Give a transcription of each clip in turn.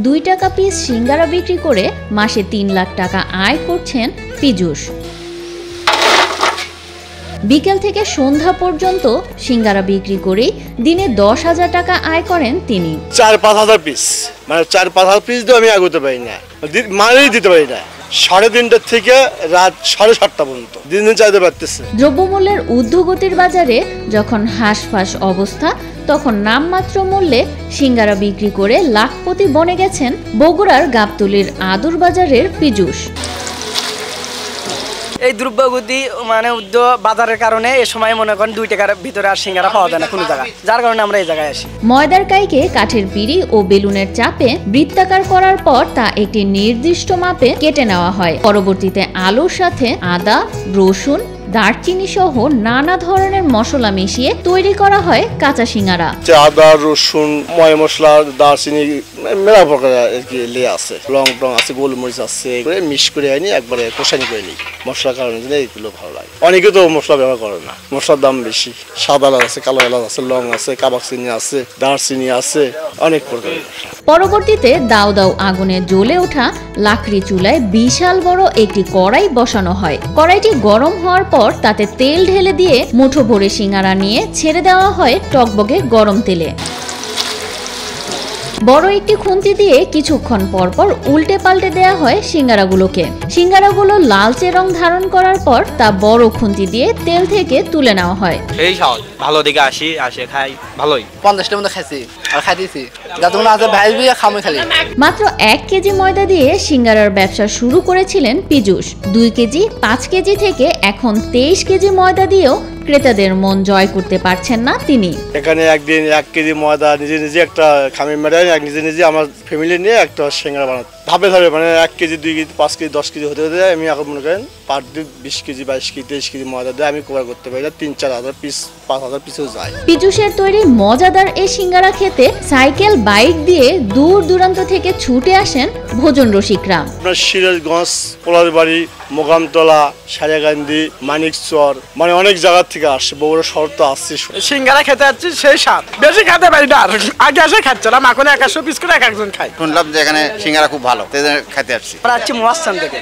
2 টাকা পিস সিঙ্গারা বিক্রি করে মাসে 3 লাখ টাকা আয় করছেন পীযূষ। বিকেল থেকে সন্ধ্যা পর্যন্ত সিঙ্গারা বিক্রি করে দিনে 10,000 টাকা আয় করেন তিনি। 4-5 পিস, মানে 4-5 পিস দিয়ে আমি আগাতে পারি না, মানেই দিতে পারি না। 3:30 থেকে রাত 7:30 পর্যন্ত দিন দিন চাইতে পারতেছে। দ্রব্যমূল্যের ঊর্ধ্বগতির বাজারে যখন হাঁসফাঁস অবস্থা, তখন নামমাত্র মূল্যে সিঙ্গারা বিক্রি করে লাখপতি বনে গেছেন বগুড়ার গাবতলীর আদুর বাজারের পীযূষ। এই দ্রব্যগতি মানে বাজারের কারণে এই সময় মনে করেন 2 টাকার ভিতরে আর সিঙ্গারা পাওয়া যায় না কোনো জায়গায়, যার কারণে আমরা এই জায়গায় আসি। ময়দার কাইকে কাঠের পিঁড়ি ও বেলুনের চাপে বৃত্তাকার করার পর তা একটি নির্দিষ্ট মাপে কেটে নেওয়া হয়। পরবর্তীতে আলুর সাথে আদা, রসুন, দারচিনি সহ নানা ধরনের মশলা মিশিয়ে তৈরি করা হয় কাঁচা সিঙ্গারা। আদা, রসুন, ময় মশলা, দারচিনি মেলা প্রকার আছে, লং টং আছে, গোলমরিচ আছে, মিক্স করে আনি একবারে কষানি করে নিই। মশলার কারণে এইগুলো ভালো লাগে। অনেকে তো মশলা ব্যবহার করে না, মশলার দাম বেশি। সাদা এলাচ আছে, কালো এলাচ আছে, লং আছে, কাবাক চিনি আছে, দারচিনি আছে, অনেক প্রকার। পরবর্তীতে দাও দাও আগুনে জ্বলে ওঠা লাকড়ি চুলায় বিশাল বড় একটি কড়াই বসানো হয়। কড়াইটি গরম হওয়ার পর তাতে তেল ঢেলে দিয়ে মুঠো ভরে সিঙ্গারা নিয়ে ছেড়ে দেওয়া হয় টকবকে গরম তেলে। বড় একটি খুন্তি দিয়ে কিছুক্ষণ পরপর উল্টে পাল্টে দেয়া হয় সিঙ্গারাগুলোকে। সিঙ্গারাগুলো লালচে রং ধারণ করার পর তা বড় খুন্তি দিয়ে তেল থেকে তুলে নেওয়া হয়। এই সহজ, ভালো দিকে আসে খাই, ভালোই। 50টার মতো খাইছি আর খাইতেছি, যতক্ষণ আছে ভাই বিয়ে খামে খালি। মাত্র 1 কেজি ময়দা দিয়ে সিঙ্গারার ব্যবসা শুরু করেছিলেন পীযূষ। 2 কেজি, 5 কেজি থেকে এখন 23 কেজি ময়দা দিয়েও ক্রেতাদের মন জয় করতে পারছেন না তিনি। এখানে একদিন 1 কেজি ময়দা নিজে একটা খামি মেরে নিজে আমার ফ্যামিলি নিয়ে একটা সিঙ্গারা বানাতে ধাপে মানে 1 কেজি, 2 কেজি, 5 কেজি, 10 কেজি হতে আমি এখন মনে করেন পার দিন 20 কেজি, 22 কেজি, 23 কেজি ময়দা দিয়ে আমি কভার করতে পারি না। 3-4 হাজার পিস, 5,000 পিসও যায়। পীযূষের তৈরি মজাদার এই সিঙ্গারা খেতে সাইকেল, বাইক দিয়ে দূর দূরান্ত থেকে ছুটে আসেন ভোজন রসিকরা। আপনার সিরাজগঞ্জ, পোলারবাড়ি, মোগামতলা, সারিয়াকান্দি, মানিকচর, মানে অনেক জায়গা থেকে আসছে। বগুড়া শহর তো আসছে। সিঙ্গারা খেতে যাচ্ছি সেই স্বাদ, বেশি খেতে পারি না। আগে এসে খাচ্ছিলাম, এখন 100 পিস করে একজন খাই। শুনলাম যে এখানে সিঙ্গারা খুব ভালো, খেতে আসছি। আমরা আসছি মহাস্থান থেকে।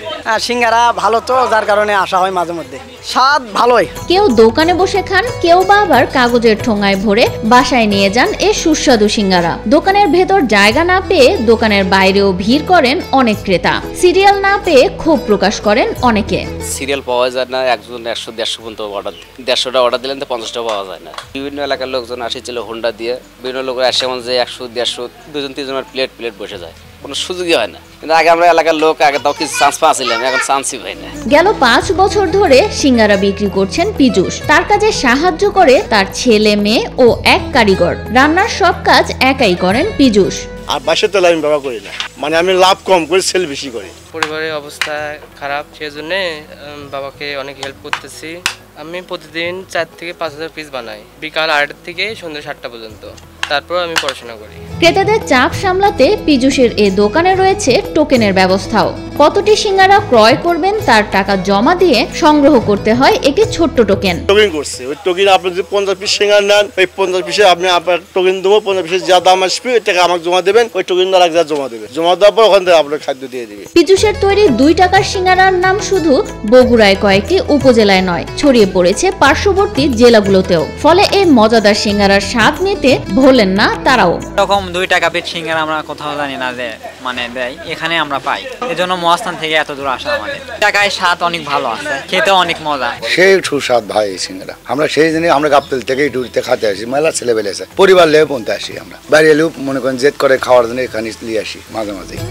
সিঙ্গারা ভালো তো, যার কারণে আসা হয় মাঝে মধ্যে। স্বাদ ভালোই। কেউ দোকানে বসে খান, কেউ বা আবার কাগজের ঠোঙায় ভরে বাসায় নিয়ে যান এই সুস্বাদু সিঙ্গারা। দোকানের ভেতর জায়গা না পেয়ে দোকানের বাইরেও ভিড় করেন অনেক ক্রেতা। সিরিয়াল না পেয়ে ক্ষোভ প্রকাশ করেন অনেকে। সিরিয়াল পাওয়া যায় না, একজন 100-150 পর্যন্ত অর্ডার, 150টা অর্ডার দিলেন তো 50টা পাওয়া যায় না। বিভিন্ন এলাকার লোকজন আসেছিল হোন্ডা দিয়ে, বিভিন্ন লোক আসে এমন যে 100-150, 2-3জনের প্লেট বসে যায়, কোনো সুযোগই হয় না। কিন্তু আগে আমরা এলাকার লোক আগে তাও কিছু চান্স পাচ্ছিলাম, এখন চান্সই পাই না। গেল 5 বছর ধরে সিঙ্গারা বিক্রি করছেন পীযূষ। তার কাজে সাহায্য করে তার ছেলে, মেয়ে ও এক কারিগর। রান্নার সব কাজ একাই করেন পীযূষ। আর বাসার তেল আমি ব্যবহার করি না, মানে আমি লাভ কম করে সেল বেশি করি। পরিবারের অবস্থা খারাপ, সেজন্য বাবাকে অনেক হেল্প করতেছি। আমি প্রতিদিন 4 থেকে 5,000 পিস বানাই, বিকাল 8টা থেকে সন্ধ্যা 7টা পর্যন্ত। তারপর আমি পড়াশোনা করি। ক্রেতাদের চাপ সামলাতে পীযূষের এ দোকানে রয়েছে টোকেনের ব্যবস্থাও। কতটি সিঙ্গারা ক্রয় করবেন তার টাকা জমা দিয়ে সংগ্রহ করতে হয় একটি ছোট্ট টোকেন। টোকেন করছে, ওই টোকেন আপনি যদি 50 পিস সিঙ্গারা নেন, ওই 50 পিসে আপনি আপনার টোকেন দেবো। 50 পিসের যা দাম আসবে ওই টাকা আমাকে জমা দেবেন, ওই টোকেন আর এক যা জমা দেবেন। জমা দেওয়ার পর ওখান থেকে আপনার খাদ্য দিয়ে দিবে। পীযূষের তৈরি 2 টাকার সিঙ্গারার নাম শুধু বগুড়ায় কয়েকটি উপজেলায় নয়, ছড়িয়ে পড়েছে পার্শ্ববর্তী জেলাগুলোতেও। ফলে এই মজাদার সিঙ্গারার স্বাদ নিতে ভোলেন না তারাও। এরকম 2 টাকা পিস সিঙ্গারা আমরা কোথাও জানি না যে মানে দেয়, এখানে আমরা পাই। এজন্য মহাস্থান থেকে এত দূর আসা আমাদের। টাকায় স্বাদ অনেক ভালো আছে, খেতে অনেক মজা। সেই সুস্বাদ ভাই এই সিঙ্গারা। আমরা সেই দিনই আমরা গাবতলী থেকে টুরিতে খাতে আসি, মেলা ছেলেবেলে আছে, পরিবার লেগে পৌঁছতে আসি। আমরা বাইরে এলেও মনে করেন জেদ করে খাওয়ার জন্য এখানে নিয়ে আসি মাঝে মাঝে।